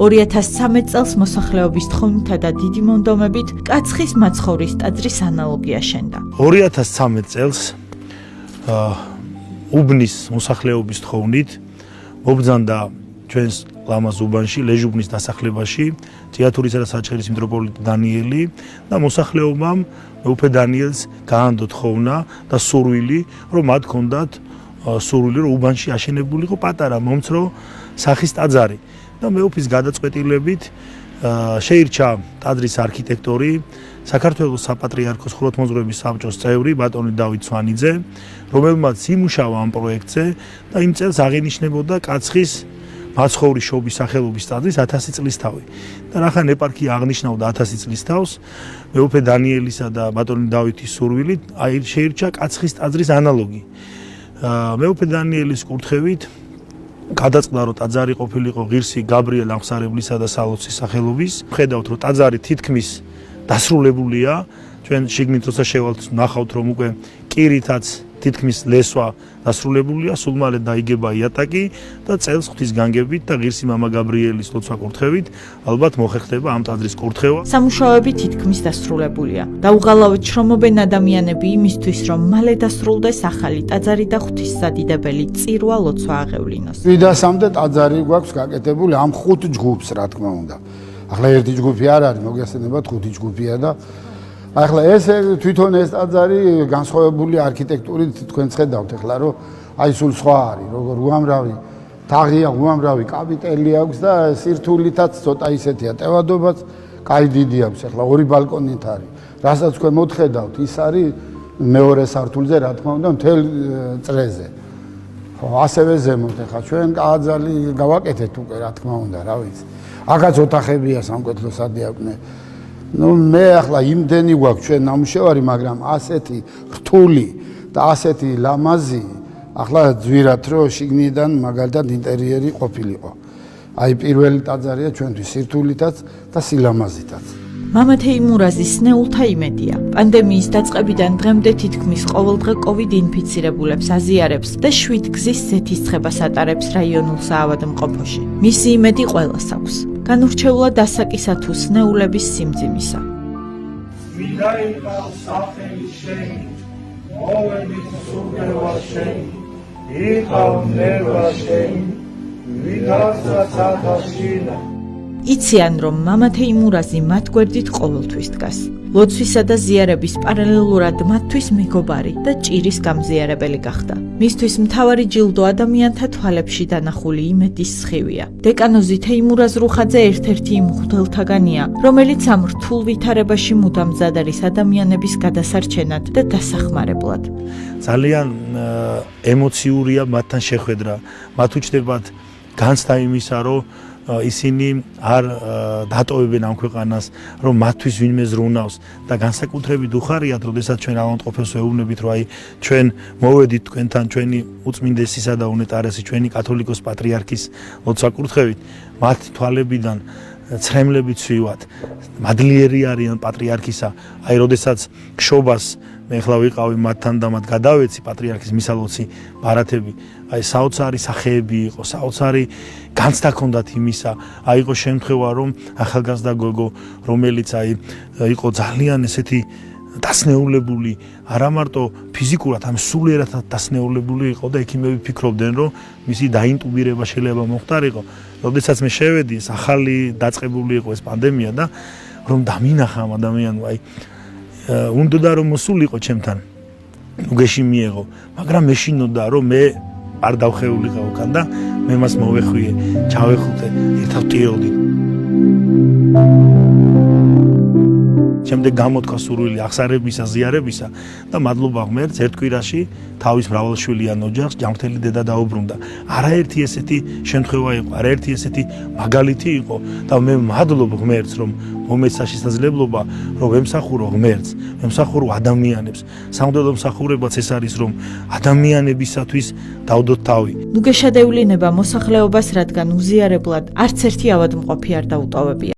2013 წელს მოსახლეობის თხოვნითა და დიდი მონდომებით კაცხის მაცხოვრის ტაძრის ანალოგია შენდა. 2013 წელს უბნის მოსახლეობის თხოვნით მობრძანდა ჩვენს ლამაზ უბანში, ლეჟუბნის დასახლებაში თეატრისა და საჩხერის მიტროპოლიტი დანიელი და მოსახლეობამ მეუფე დანიელს გაანდო თხოვნა და სურვილი, რომ მათ ჰქონდათ სურვილი, რომ უბანში აშენებულიყო პატარა მომცრო სახის ტაძარი და მეუფის გადაწყვეტილებით შეირჩა ტაძრის არქიტექტორი, საქართველოს საპატრიარქოს ხუროთმოძღვრების საბჭოს წევრი ბატონი დავით სვანიძე, რომელმაც იმუშავა ამ პროექტზე და იმ წელს აღინიშნებოდა კაცხის მაცხოვრის შობის სახელობის ტაძრის 1000 წლის თავი. და რახან ეპარქია აღნიშნავდა 1000 წლის თავს, მეუფე დანიელისა და ბატონი დავითის სურვილით შეირჩა კაცხის ტაძრის ანალოგი. მეუფე დანიელის კურთხევით გადაწყდა, რომ ტაძარი ყოფილიყო ღირსი გაბრიელ აღმსარებლისა და სალოცის სახელობის. ხედავთ, რომ ტაძარი თითქმის დასრულებულია. ჩვენ შიგნით როცა შევალთ, ნახავთ, რომ უკვე კირითაც თითქმის ლესვა დასრულებულია, სულ მალე დაიგება იატაკი და წელს ღვთის განგებით და ღირსი მამა გაბრიელის ლოცვა კურთხევით ალბათ მოხერხდება ამ ტაძრის კურთხევა. სამუშაოები თითქმის დასრულებულია. დაუღალავად შრომობენ ადამიანები იმისთვის, რომ მალე დასრულდეს ახალი ტაძარი და ღვთისადიდებელი წირვა ლოცვა აღევლინოს. ვიდასამდე ტაძარი გვაქვს გაკეთებული ამ 5 ჯგუფს, რა თქმა უნდა. ახლა ერთი ჯგუფი არ არის, მოგესწრებათ 5 ჯგუფია და ახლა ეს თვითონ ეს ტაძარი განსხვავებული არქიტექტურით თქვენ ხედავთ ახლა რომ აი სულ სხვა არის, როგორ უამრავი თაღია, უამრავი კაპიტელი აქვს და სირთულითაც ცოტა ისეთია, ტევადობაც კაი დიდი აქვს, ახლა 2 ბალკონით არის. რასაც თქვენ მოთხედავთ, ის არის მეორე სართულზე, რა თქმა უნდა, მთელ წრეზე. ხო, ასევე ზემოთ ახლა ჩვენ კაძალი გავაკეთეთ უკვე, რა თქმა უნდა, რა ვიცი. აქაც ოთახებია სამკვეთლო სადიაკვნე. მე ახლა იმდენი გვაქვს ჩვენ ნამუშევარი, მაგრამ ასეთი რთული და ასეთი ლამაზი ახლა ძვირად რომ შიგნიდან მაგალითად ინტერიერი ყოფილიყო. აი პირველი ტაძარია ჩვენთვის სირთულითაც და სილამაზითაც. მამა თეიმურაზის ნეულთა იმედია. პანდემიის დაწყებიდან დღემდე თითქმის ყოველდღე COVID ინფიცირებულებს აზიარებს და 7 გზის ზეთისწყებას ატარებს რაიონულ საავადმყოფოში. მისი იმედი ყველას აქვს. განურჩეულად ასაკისა თუ სნეულების სიმძიმისა. ვიდა იყავს სახელი შენი, მოვედით სურგევა შენი, იყავ ნერვა შენი, ვიდასაც ათაშინა. იციან, რომ მამა თეიმურაზი მათ გვერდით ყოველთვის დგას. ლოცვისა და ზიარების პარალელურად მათთვის მეგობარი და ჭირის გამზიარებელი გახდა. მისთვის მთავარი ჯილდო ადამიანთა თვალებში დანახული იმედის სხივია. დეკანოზი თეიმურაზ რუხაძე ერთ-ერთი იმ მღვდელთაგანია, რომელიც ამ რთულ ვითარებაში მუდამ მზად არის ადამიანების გადასარჩენად და დასახმარებლად. ძალიან ემოციურია მათთან შეხვედრა. მათ უჩნდებათ განცდა იმისა, რომ ისინი არ დატოვებენ ამ ქვეყანას, რომ მათთვის ვინმე ზრუნავს და განსაკუთრებით უხარიათ, როდესაც ჩვენ ავადმყოფებს ვეუბნებით, რომ აი ჩვენ მოვედით თქვენთან ჩვენი უწმინდესისა და უნეტარესი ჩვენი კათოლიკოს პატრიარქის ლოცვა კურთხევით, მათ თვალებიდან ცრემლები ცვივათ, მადლიერი არიან პატრიარქისა, აი როდესაც გშობას მე ახლა ვიყავი მათთან და მათ გადავეცი პატრიარქის მისალოცი ბარათები, აი საოცარი სახეები იყო, საოცარი განცდა ჰქონდათ იმისა, აი იყო შემთხვევა რომ ახალგაზრდა გოგო, რომელიც აი იყო ძალიან ესეთი დასნეულებული, არა მარტო ფიზიკურად, ამ სულიერად დასნეულებული იყო და ექიმები ფიქრობდნენ, რომ მისი დაინტუბირება შეიძლება მოხდარიყო. როდესაც მე შევედი, ეს ახალი დაწყებული იყო ეს პანდემია და რომ დამინახა ამ ადამიანს, აი უნდა რომ მოსულიყო ჩემთან, უგეში მიეღო, მაგრამ მეშინოდა რომ მე არ დავხეულიყო უკან და მე მას მოვეხვიე, ჩავეხუტე, ერთად ვტიეოდი. შემდეგ გამოთქვა სურვილი აღსარებისა, ზიარებისა და მადლობა ღმერთს ერთ კვირაში თავის მრავალშვილიან ოჯახს ჯანმრთელი დედა დაუბრუნდა. არაერთი ესეთი შემთხვევა იყო, არაერთი ესეთი მაგალითი იყო და მე მადლობ ღმერთს, რომ მომეცა შესაძლებლობა, რომ ვემსახურო ღმერთს, ვემსახურო ადამიანებს. სამღვდელო მსახურებაც ეს არის, რომ ადამიანებისათვის დავდოთ თავი. ნუგეშადევლინება მოსახლეობას, რადგან უზიარებლად არც ერთი ავადმყოფი არ დაუტოვებია.